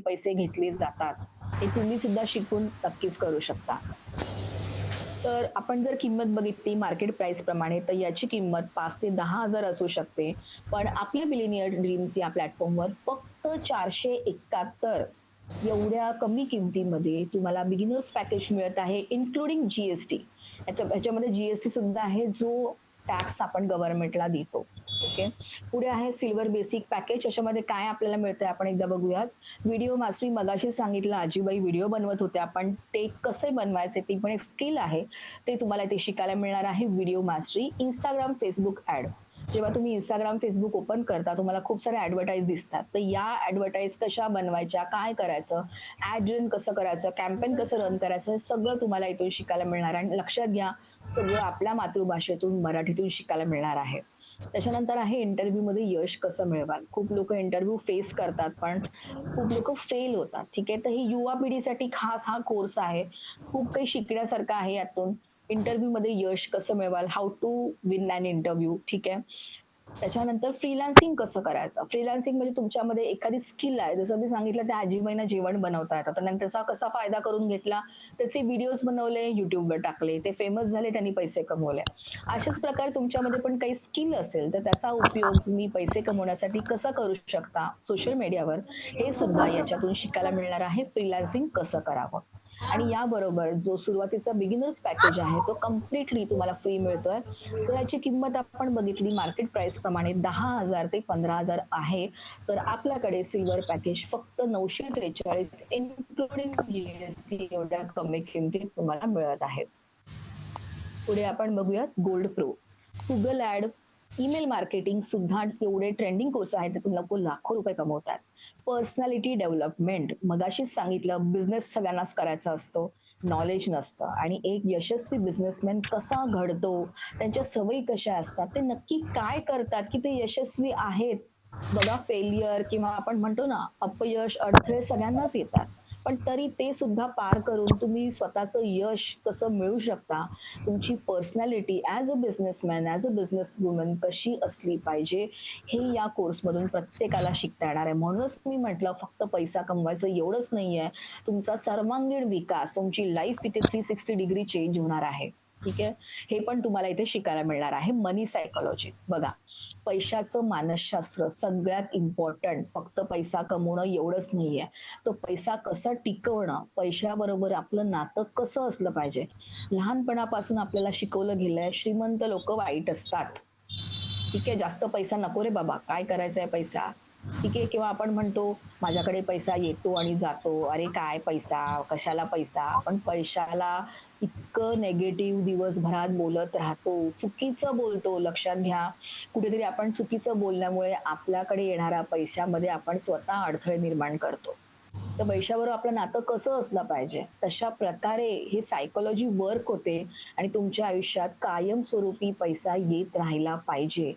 पैसे घेतले जातात, हे तुम्ही सुद्धा शिकून नक्कीच करू शकता. तर आपण जर किंमत बघितली मार्केट प्राइस प्रमाणे, तर याची किंमत 5 ते 10,000 असू शकते. पण आपल्या बिलिनियर ड्रीम्स या प्लॅटफॉर्मवर फक्त 471 एवढ्या कमी किमतीमध्ये तुम्हाला बिगिनर्स पॅकेज मिळत आहे, इन्क्लुडिंग जी-एस-टी. ह्याच्यामध्ये जी-एस-टी सुद्धा आहे, जो टॅक्स आपण गव्हर्नमेंटला देतो. ओके. पुढे आहे सिल्वर बेसिक पॅकेज. याच्यामध्ये काय आपल्याला मिळतंय आपण एकदा बघूयात. व्हिडिओ मास्टरी मगाशी सांगितलं, आजीबाई व्हिडिओ बनवत होत्या, पण ते कसे बनवायचे ती पण एक स्किल आहे. ते तुम्हाला ते शिकायला मिळणार आहे. Video mastery, Instagram, Facebook ad. जेव्हा तुम्ही इंस्टाग्राम, फेसबुक ओपन करता, तुम्हाला खूप साऱ्या ऍडव्हर्टाईज दिसतात. तर या ऍडव्हर्टाईज कशा बनवायच्या, काय करायचं, ऍड रन कसं करायचं, कॅम्पेन कसं रन करायचं, हे सगळं तुम्हाला इथून शिकायला मिळणार आहे. आणि लक्षात घ्या, सगळं आपल्या मातृभाषेतून, मराठीतून शिकायला मिळणार आहे. त्याच्यानंतर आहे इंटरव्ह्यू मध्ये यश कसं मिळवाल. खूप लोक इंटरव्ह्यू फेस करतात, पण खूप लोक फेल होतात. ठीक आहे, तर ही युवा पिढीसाठी खास हा कोर्स आहे. खूप काही शिकण्यासारखं आहे यातून. इंटरव्ह्यू मध्ये यश कसं मिळवाल, how to win an interview. ठीक आहे. त्याच्यानंतर फ्रीलान्सिंग कसं करायचं. फ्रीलान्सिंग म्हणजे तुमच्यामध्ये एखादी स्किल आहे, जसं मी सांगितलं त्या आजीबाईंना जेवण बनवता येतं, तर त्यांनी त्याचा कसा फायदा करून घेतला, त्याचे व्हिडिओज बनवले, युट्यूबवर टाकले, ते फेमस झाले, त्यांनी पैसे कमवले. अशाच प्रकारे तुमच्यामध्ये पण काही स्किल असेल तर त्याचा उपयोग तुम्ही पैसे कमवण्यासाठी कसा करू शकता सोशल मीडियावर, हे सुद्धा याच्यातून शिकायला मिळणार आहे. फ्रीलान्सिंग कसं करावं. आणि याबरोबर जो सुरुवातीचा बिगिनर्स पॅकेज आहे तो कम्प्लिटली तुम्हाला फ्री मिळतोय. जर याची किंमत आपण बघितली मार्केट प्राइस प्रमाणे 10,000 ते 15,000 आहे, तर आपल्याकडे सिल्वर पॅकेज फक्त 943 इन्क्लुडिंग जीएसटी एवढ्या कमी किमतीत तुम्हाला मिळत आहे. पुढे आपण बघूयात gold pro. Google ad, email marketing सुद्धा एवढे ट्रेंडिंग कोर्स आहेत, त्यातून लोक लाखो रुपये कमवतात. पर्सनॅलिटी डेव्हलपमेंट, मगाशीच सांगितलं, बिझनेस सगळ्यांनाच करायचा असतो, नॉलेज नसतं. आणि एक यशस्वी बिझनेसमॅन कसा घडतो, त्यांच्या सवयी कशा असतात, ते नक्की काय करतात की ते यशस्वी आहेत. बघा, फेलियर किंवा आपण म्हणतो ना अपयश, अडथळे सगळ्यांनाच येतात. पण तरी ते सुद्धा पार करून तुम्ही स्वतःचं यश कसं मिळवू शकता, तुमची personality as a businessman, as a business woman कशी असली पाहिजे, हे या कोर्समधून प्रत्येकाला शिकता येणार आहे. म्हणूनच मी म्हटलं फक्त पैसा कमवायचं एवढंच नाहीये, तुमचा सर्वांगीण विकास, तुमची लाईफ इथे 360 डिग्री चेंज होणार आहे. ठीक आहे. हे पण तुम्हाला इथे शिकायला मिळणार आहे. मनी सायकोलॉजी. बघा, पैशाचं मानसशास्त्र सगळ्यात इम्पॉर्टंट फक्त पैसा कमवणं एवढंच नाहीये. तो पैसा कसा टिकवणं, पैशाबरोबर आपलं नातं कसं असलं पाहिजे. लहानपणापासून आपल्याला शिकवलं गेलंय श्रीमंत लोक वाईट असतात. ठीक आहे, जास्त पैसा नको रे बाबा, काय करायचंय पैसा. ठीक आहे, किंवा आपण म्हणतो माझ्याकडे पैसा येतो आणि जातो, अरे काय पैसा, कशाला पैसा. आपण पैशाला इतकं नेगेटिव्ह दिवसभरात बोलत राहतो, चुकीचं बोलतो. लक्षात घ्या, कुठेतरी आपण चुकीचं बोलल्यामुळे आपल्याकडे येणाऱ्या पैशामध्ये आपण स्वतः अडथळे निर्माण करतो. तर पैशाबरोबर आपलं नातं कसं असलं पाहिजे, तशा प्रकारे हे सायकोलॉजी वर्क होते. आणि तुमच्या आयुष्यात कायमस्वरूपी पैसा येत राहिला पाहिजे,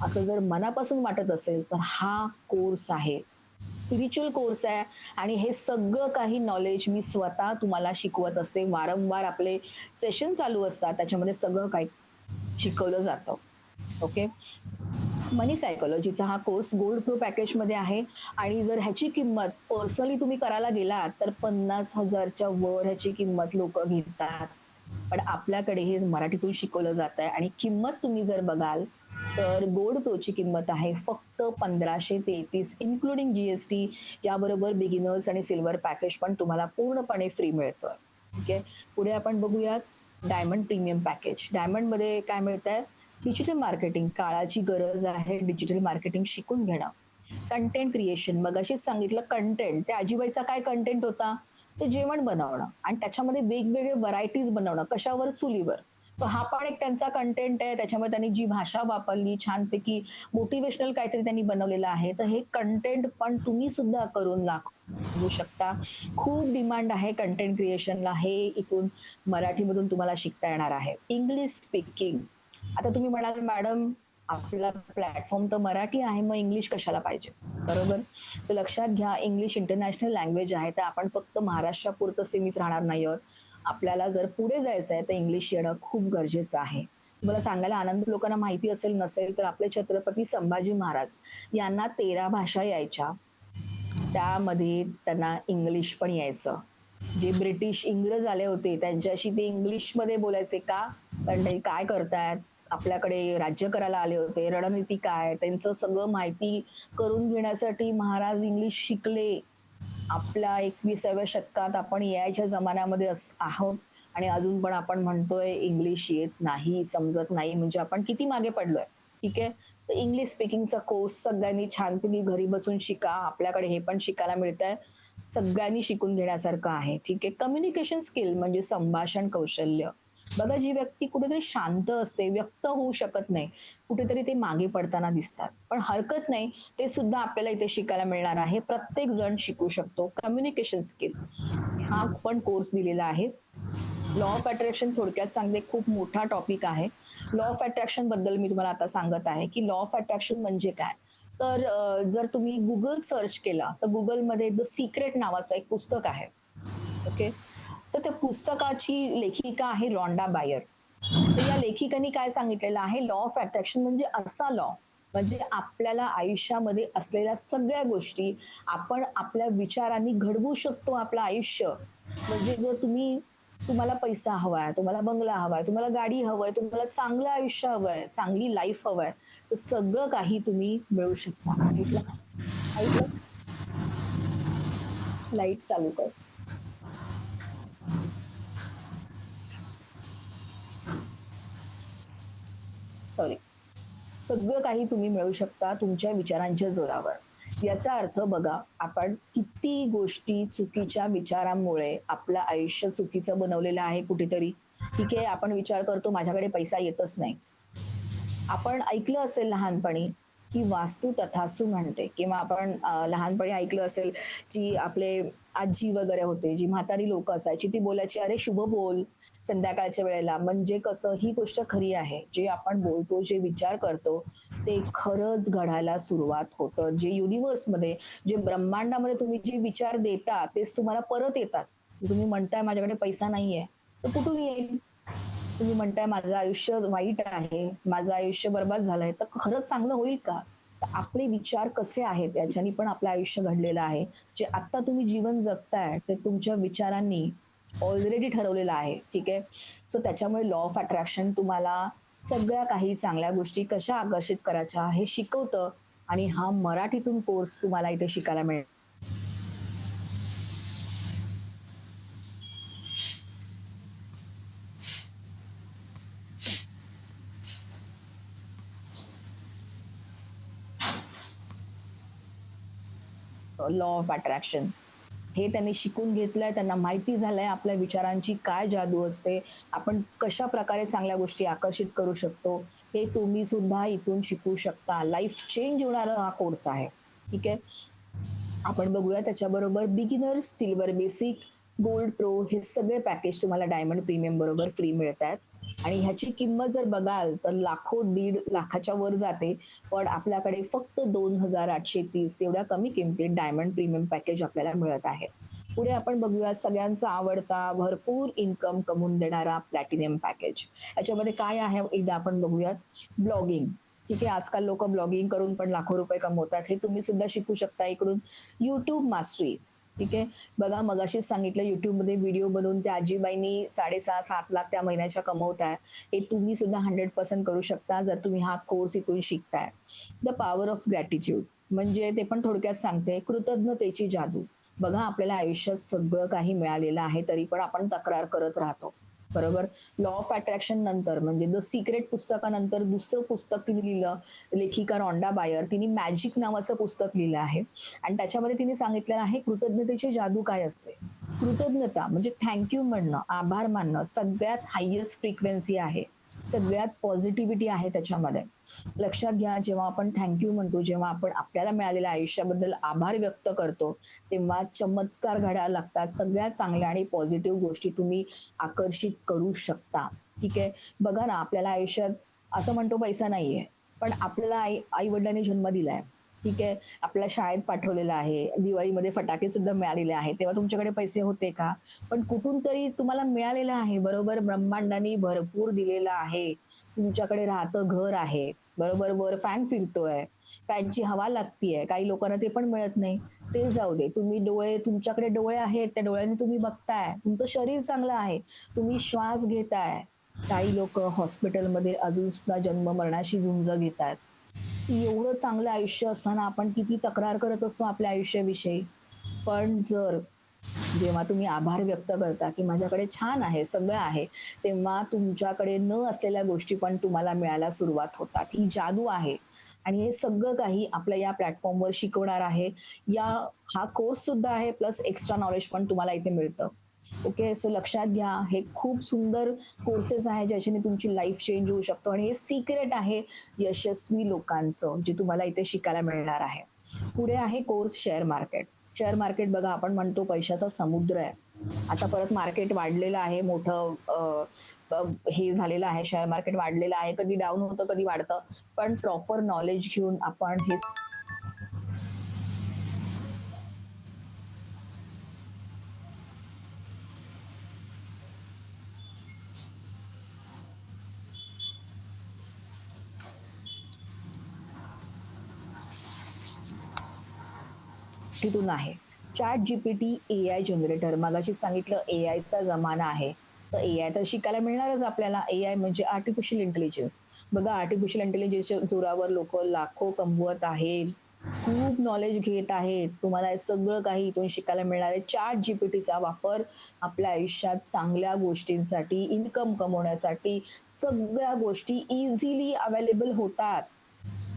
असं जर मनापासून वाटत असेल तर हा कोर्स आहे. स्पिरिच्युअल कोर्स आहे. आणि हे सगळं काही नॉलेज मी स्वतः तुम्हाला शिकवत असते. वारंवार आपले सेशन चालू असतात, त्याच्यामध्ये सगळं काही शिकवलं जातं. ओके. मनी सायकॉलॉजीचा हा कोर्स गोल्ड प्रो पॅकेजमध्ये आहे. आणि जर ह्याची किंमत पर्सनली तुम्ही करायला गेलात तर 50,000च्या वर ह्याची किंमत लोक घेतात. पण आपल्याकडे हे मराठीतून शिकवलं जात आहे. आणि किंमत तुम्ही जर बघाल तर गोल्ड प्रोची किंमत आहे फक्त 1533 इन्क्लुडिंग जीएसटी. याबरोबर बिगिनर्स आणि सिल्वर पॅकेज पण तुम्हाला पूर्णपणे फ्री मिळतोय. ठीक आहे. पुढे आपण बघूयात डायमंड प्रीमियम पॅकेज. डायमंड मध्ये काय मिळतंय, डिजिटल मार्केटिंग, काळाची गरज आहे डिजिटल मार्केटिंग शिकून घेणं. कंटेंट क्रिएशन, मगाशीच सांगितलं कंटेंट, त्या आजीबाईचा काय कंटेंट होता, ते जेवण बनवणं आणि त्याच्यामध्ये वेगवेगळे व्हरायटीज बनवणं, कशावर, चुलीवर. तर हा पण एक त्यांचा कंटेंट आहे. त्याच्यामध्ये त्यांनी जी भाषा वापरली छानपैकी, मोटिवेशनल काहीतरी त्यांनी बनवलेलं आहे. तर हे कंटेंट पण तुम्ही सुद्धा करून दाखवू शकता. खूप डिमांड आहे कंटेंट क्रिएशनला. हे इथून मराठीमधून तुम्हाला शिकता येणार आहे. English speaking. आता तुम्ही म्हणाल मॅडम, आपला प्लॅटफॉर्म तर मराठी आहे, मग इंग्लिश कशाला पाहिजे. बरोबर. तर लक्षात घ्या, इंग्लिश इंटरनॅशनल लँग्वेज आहे, तर आपण फक्त महाराष्ट्रापुरतं सीमित राहणार नाही आहोत. आपल्याला जर पुढे जायचं आहे तर इंग्लिश येणं खूप गरजेचं आहे. तुम्हाला सांगायला आनंद, लोकांना माहिती असेल नसेल तर आपले छत्रपती संभाजी महाराज यांना 13 भाषा यायच्या. त्यामध्ये त्यांना इंग्लिश पण यायचं. जे ब्रिटिश इंग्रज आले होते त्यांच्याशी ते इंग्लिशमध्ये बोलायचे का? कारण ते काय करतायत? आपल्याकडे राज्य करायला आले होते. रणनीती काय? त्यांचं सगळं माहिती करून घेण्यासाठी महाराज इंग्लिश शिकले. आपल्या 21व्या शतकात आपण एआयच्या जमान्यामध्ये आहोत आणि अजून पण आपण म्हणतोय इंग्लिश येत नाही, समजत नाही म्हणजे आपण किती मागे पडलोय. ठीक आहे. तर इंग्लिश स्पीकिंगचा कोर्स सगळ्यांनी छानपैकी घरी बसून शिका. आपल्याकडे हे पण शिकायला मिळतंय. सगळ्यांनी शिकून घेण्यासारखं आहे. ठीक आहे. कम्युनिकेशन स्किल म्हणजे संभाषण कौशल्य. बघा जी व्यक्ती कुठेतरी शांत असते, व्यक्त होऊ शकत नाही, कुठेतरी ते मागे पडताना दिसतात. पण हरकत नाही, ते सुद्धा आपल्याला इथे शिकायला मिळणार आहे. प्रत्येक जण शिकू शकतो. कम्युनिकेशन स्किल हा पण कोर्स दिलेला आहे. लॉ ऑफ अट्रॅक्शन थोडक्यात सांगते, खूप मोठा टॉपिक आहे. लॉ ऑफ अट्रॅक्शन बद्दल मी तुम्हाला आता सांगत आहे, की लॉ ऑफ अट्रॅक्शन म्हणजे काय? तर जर तुम्ही Google सर्च केला, तर Googleमध्ये द सिक्रेट नावाचं एक पुस्तक आहे. ओके. सो त्या पुस्तकाची लेखिका आहे रॉन्डा बायर. तर या लेखिकांनी काय सांगितलेलं आहे, लॉ ऑफ अट्रॅक्शन म्हणजे असा लॉ, म्हणजे आपल्याला आयुष्यामध्ये असलेल्या सगळ्या गोष्टी आपण आपल्या विचारांनी घडवू शकतो आपलं आयुष्य. म्हणजे जर तुम्हाला पैसा हवाय, तुम्हाला बंगला हवाय, तुम्हाला गाडी हवंय, तुम्हाला चांगलं आयुष्य हवंय, चांगली लाईफ हवंय, तर सगळं काही तुम्ही मिळवू शकता. ऐकलं? ऐकलं? लाईट चालू कर. सॉरी. सगळं काही तुम्ही मिळवू शकता तुमच्या विचारांच्या जोरावर. याचा अर्थ बघा, आपण किती गोष्टी चुकीच्या विचारांमुळे आपलं आयुष्य चुकीचं बनवलेलं आहे कुठेतरी. ठीक आहे, आपण विचार करतो माझ्याकडे पैसा येतच नाही. आपण ऐकलं असेल लहानपणी, की वास्तू तथास्तू म्हणते किंवा आपण लहानपणी ऐकलं असेल, जी आपले आजी वगैरे होते, जी म्हातारी लोकं असायची, ती बोलायची, "अरे शुभ बोल संध्याकाळच्या वेळेला." म्हणजे कसं ही गोष्ट खरी आहे. जे आपण बोलतो, जे विचार करतो, ते खरंच घडायला सुरुवात होतं. जे युनिव्हर्समध्ये, जे ब्रह्मांडामध्ये तुम्ही जे विचार देता, तेच तुम्हाला परत येतात. जर तुम्ही म्हणताय माझ्याकडे पैसा नाहीये, तर कुठून येईल? तुम्ही म्हणताय माझं आयुष्य वाईट आहे, माझं आयुष्य बरबाद झालंय, तर खरंच चांगलं होईल का? तर आपले विचार कसे आहेत याच्याने पण आपलं आयुष्य घडलेलं आहे. जे आत्ता तुम्ही जीवन जगताय ते तुमच्या विचारांनी ऑलरेडी ठरवलेलं आहे. ठीक आहे. सो त्याच्यामुळे लॉ ऑफ अट्रॅक्शन तुम्हाला सगळ्या काही चांगल्या गोष्टी कशा आकर्षित करायच्या हे शिकवतं आणि हा मराठीतून कोर्स तुम्हाला इथे शिकायला मिळेल. लॉ ऑफ अट्रॅक्शन हे त्यांनी शिकून घेतलंय, त्यांना माहिती झालंय आपल्या विचारांची काय जादू असते, आपण कशा प्रकारे चांगल्या गोष्टी आकर्षित करू शकतो, हे तुम्ही सुद्धा इथून शिकू शकता. लाईफ चेंज होणारा हा कोर्स आहे. ठीक आहे. आपण बघूया त्याच्याबरोबर beginner, silver basic, gold pro हे सगळे पॅकेज तुम्हाला डायमंड प्रीमियम बरोबर फ्री मिळत आहेत. आणि ह्याची किंमत जर बघाल तर लाखो, दीड लाखाच्या वर जाते. पण आपल्याकडे फक्त 2,830 एवढ्या कमी किमतीत डायमंड प्रीमियम पॅकेज आपल्याला मिळत आहे. पुढे आपण बघूया सगळ्यांचा आवडता भरपूर इन्कम कमवून देणारा प्लॅटिनियम पॅकेज. याच्यामध्ये काय आहे एकदा आपण बघूयात. ब्लॉगिंग. ठीक आहे, आजकाल लोक ब्लॉगिंग करून पण लाखो रुपये कमवतात, हे तुम्ही सुद्धा शिकू शकता इकडून. YouTube mastery. ठीक आहे. बघा मगाशीच सांगितलं युट्यूबमध्ये व्हिडिओ बनवून त्या आजीबाईंनी 6.5-7 लाख त्या महिन्याच्या कमवताय. हे तुम्ही सुद्धा 100% करू शकता जर तुम्ही हा कोर्स इथून शिकताय. द पॉवर ऑफ ग्रॅटिट्यूड म्हणजे ते पण थोडक्यात सांगते, कृतज्ञतेची जादू. बघा आपल्याला आयुष्यात सगळं काही मिळालेलं आहे तरी पण आपण तक्रार करत राहतो. बरोबर. लॉ ऑफ अट्रॅक्शन नंतर म्हणजे द सिक्रेट पुस्तकानंतर दुसरं पुस्तक तिने लिहिलं, लेखिका रॉन्डा बायर तिने मॅजिक नावाचं पुस्तक लिहिलं आहे. आणि त्याच्यामध्ये तिने सांगितलेलं आहे कृतज्ञतेची जादू काय असते. कृतज्ञता म्हणजे थँक्यू म्हणणं, आभार मानणं सगळ्यात हायेस्ट फ्रिक्वेन्सी आहे. सगळ्यात पॉझिटिव्हिटी आहे त्याच्यामध्ये. लक्षात घ्या, जेव्हा आपण थँक्यू म्हणतो, जेव्हा आपण आपल्याला मिळालेल्या आयुष्याबद्दल आभार व्यक्त करतो, तेव्हा चमत्कार घडायला लागतात. सगळ्यात चांगल्या आणि पॉझिटिव्ह गोष्टी तुम्ही आकर्षित करू शकता. ठीक आहे. बघा ना आपल्याला आयुष्यात असं म्हणतो पैसा नाहीये, पण आपल्याला आई आई वडिलांनी जन्म दिलाय. ठीक आहे. आपल्या शाळेत पाठवलेलं आहे. दिवाळीमध्ये फटाके सुद्धा मिळालेले आहेत. तेव्हा तुमच्याकडे पैसे होते का? पण कुठून तरी तुम्हाला मिळालेलं आहे, बरोबर? ब्रह्मांडाने भरपूर दिलेलं आहे. तुमच्याकडे राहतं घर आहे, बरोबर? वर फॅन फिरतोय, फॅनची हवा लागतीये. काही लोकांना ते पण मिळत नाही. ते जाऊ दे. तुमच्याकडे डोळे आहेत, त्या डोळ्यांनी तुम्ही बघताय. तुमचं शरीर चांगलं आहे. तुम्ही श्वास घेताय. काही लोकं हॉस्पिटलमध्ये अजून सुद्धा जन्म-मरणाशी झुंज घेतायत. एवढं चांगलं आयुष्य असताना आपण किती तक्रार करत असतो आपल्या आयुष्याविषयी. पण जेव्हा तुम्ही आभार व्यक्त करता, की माझ्याकडे छान आहे, सगळं आहे, तेव्हा तुमच्याकडे न असलेल्या गोष्टी पण तुम्हाला मिळायला सुरुवात होतात. ही जादू आहे आणि हे सगळं काही आपल्या या प्लॅटफॉर्मवर शिकवणार आहे. या हा कोर्स सुद्धा आहे प्लस एक्स्ट्रा नॉलेज पण तुम्हाला इथे मिळतं. ओके. सो लक्षात घ्या, हे खूप सुंदर कोर्सेस आहे ज्याच्याने तुमची लाईफ चेंज होऊ शकतो आणि हे सिक्रेट आहे यशस्वी लोकांचं, जे तुम्हाला इथे शिकायला मिळणार आहे. पुढे आहे course share market. Share market बघा आपण म्हणतो पैशाचा समुद्र आहे. आता परत मार्केट वाढलेलं आहे मोठं हे झालेलं आहे शेअर मार्केट वाढलेलं आहे. कधी डाउन होतं, कधी वाढतं. पण प्रॉपर नॉलेज घेऊन आपण हे तिथून आहे. चॅट जीपीटी एआय जनरेटर मगाशी सांगितलं एआयचा जमाना आहे. तर एआय तर शिकायला मिळणारच आपल्याला. एआय म्हणजे आर्टिफिशियल इंटेलिजन्स. बघा आर्टिफिशियल इंटेलिजन्सच्या जोरावर लोकं लाखो कमवत आहेत. खूप नॉलेज घेत आहेत. तुम्हाला हे सगळं काही इथून शिकायला मिळणार आहे. चॅट जीपीटीचा वापर आपल्या आयुष्यात चांगल्या गोष्टींसाठी, इन्कम कमवण्यासाठी सगळ्या गोष्टी इझिली अवेलेबल होतात.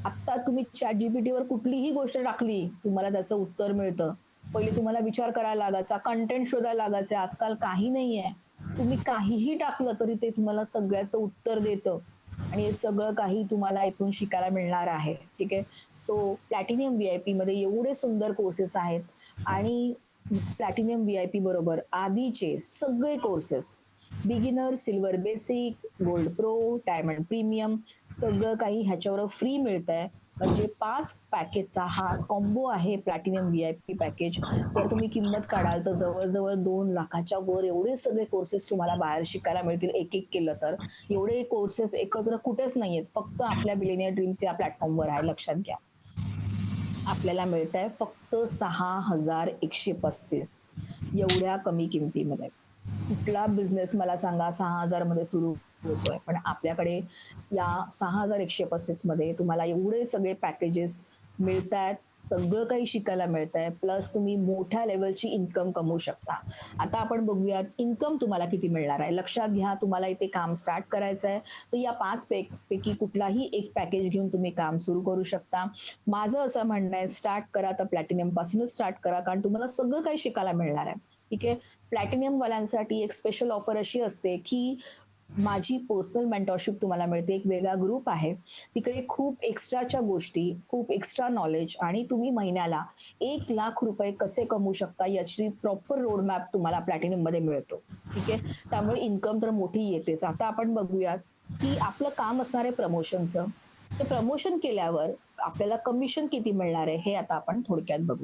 आत्ता तुम्ही ChatGPTवर कुठलीही गोष्ट टाकली, तुम्हाला त्याचं उत्तर मिळतं. पहिले तुम्हाला विचार करायला लागायचा, कंटेंट शोधायला लागायचे. आजकाल काही नाहीये. तुम्ही काहीही टाकलं तरी ते तुम्हाला सगळ्याचं उत्तर देतं आणि हे सगळं काही तुम्हाला इथून शिकायला मिळणार आहे. ठीक आहे. सो प्लॅटिनियम व्ही-आय-पीमध्ये एवढे सुंदर कोर्सेस आहेत आणि प्लॅटिनियम व्ही-आय-पी बरोबर आधीचे सगळे courses beginner, silver basic, gold pro, diamond premium सगळं काही ह्याच्यावर फ्री मिळतंय. म्हणजे 5 पॅकेजचा हा कॉम्बो आहे प्लॅटिनियम व्ही-आय-पी पॅकेज. जर तुम्ही किंमत काढाल तर जवळ-जवळ 2,00,000च्या वर एवढे सगळे कोर्सेस तुम्हाला बाहेर शिकायला मिळतील एक-एक केलं तर. एवढे कोर्सेस एकत्र कुठेच नाहीयेत. फक्त आपल्या बिलिनियर ड्रीम्स या प्लॅटफॉर्मवर आहे लक्षात घ्या. आपल्याला मिळतंय फक्त 6,135 एवढ्या कमी किमतीमध्ये. कुठला बिझनेस मला सांगा 6,000 मध्ये सुरू होतोय. पण आपल्याकडे या 6,135 मध्ये तुम्हाला एवढे सगळे पॅकेजेस मिळतायत. सगळं काही शिकायला मिळतंय. प्लस तुम्ही मोठ्या लेव्हलची इन्कम कमवू शकता. आता आपण बघूयात इन्कम तुम्हाला किती मिळणार आहे. लक्षात घ्या तुम्हाला इथे काम स्टार्ट करायचंय. तर या 5 पैकी कुठलाही एक पॅकेज घेऊन तुम्ही काम सुरू करू शकता. माझं असं म्हणणं आहे स्टार्ट करा तर प्लॅटिनियम पासूनच स्टार्ट करा कारण तुम्हाला सगळं काही शिकायला मिळणार आहे. ठीक आहे. प्लॅटिनियम वाल्यांसाठी एक स्पेशल ऑफर अशी असते की माझी पर्सनल मेंटॉरशिप तुम्हाला मिळते. एक वेगळा ग्रुप आहे. तिकडे खूप एक्स्ट्राच्या गोष्टी, खूप एक्स्ट्रा नॉलेज आणि तुम्ही महिन्याला ₹1,00,000 कसे कमवू शकता याची प्रॉपर रोड मॅप तुम्हाला प्लॅटिनियममध्ये मिळतो. ठीक आहे. त्यामुळे इन्कम तर मोठी येतेच. आता आपण बघूयात की आपलं काम असणार आहे प्रमोशनचं. ते प्रमोशन केल्यावर आपल्याला कमिशन किती मिळणार आहे हे आता आपण थोडक्यात बघू.